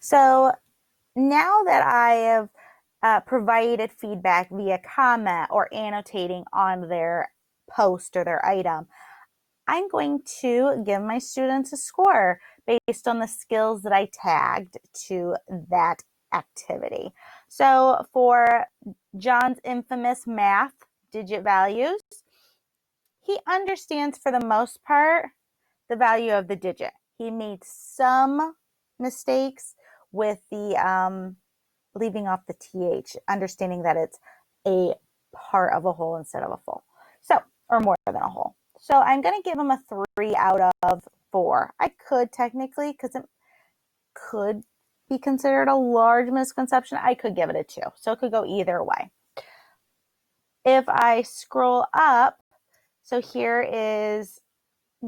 So now that I have provided feedback via comment or annotating on their post or their item, I'm going to give my students a score based on the skills that I tagged to that activity. So for John's infamous math digit values, he understands for the most part the value of the digit. He made some mistakes with the leaving off the th, understanding that it's a part of a whole instead of a full. So, or more than a whole. So I'm going to give him a 3 out of 4. I could technically, because it could be considered a large misconception, I could give it a 2. So it could go either way. If I scroll up, so here is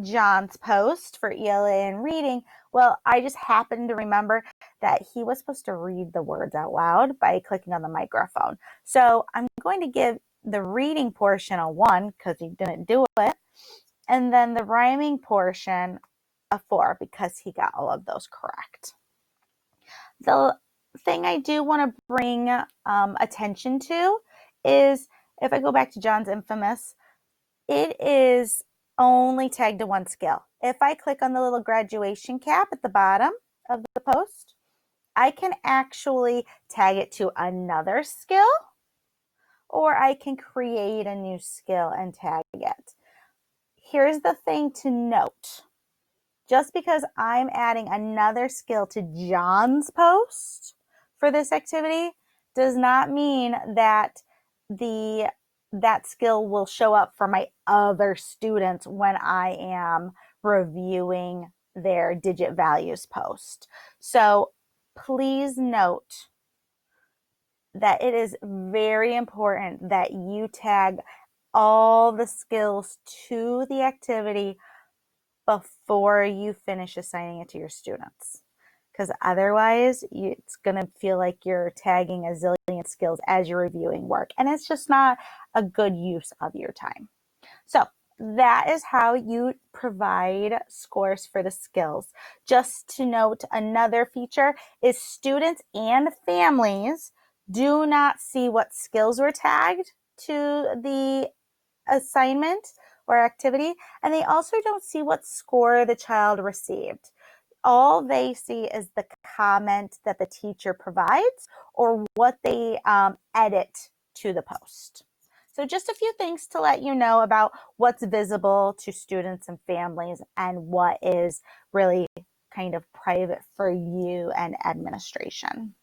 John's post for ELA and reading. Well, I just happened to remember that he was supposed to read the words out loud by clicking on the microphone. So I'm going to give the reading portion a 1 because he didn't do it. And then the rhyming portion a 4 because he got all of those correct. The thing I do want to bring attention to is if I go back to John's infamous, it is only tagged to one skill. If I click on the little graduation cap at the bottom of the post, I can actually tag it to another skill, or I can create a new skill and tag it. Here's the thing to note. Just because I'm adding another skill to John's post for this activity does not mean that that skill will show up for my other students when I am reviewing their digit values post. So please note that it is very important that you tag all the skills to the activity before you finish assigning it to your students. Because otherwise, it's going to feel like you're tagging a zillion skills as you're reviewing work. And it's just not a good use of your time. So that is how you provide scores for the skills. Just to note, another feature is students and families do not see what skills were tagged to the assignment or activity, and they also don't see what score the child received. All they see is the comment that the teacher provides or what they edit to the post. So just a few things to let you know about what's visible to students and families and what is really kind of private for you and administration.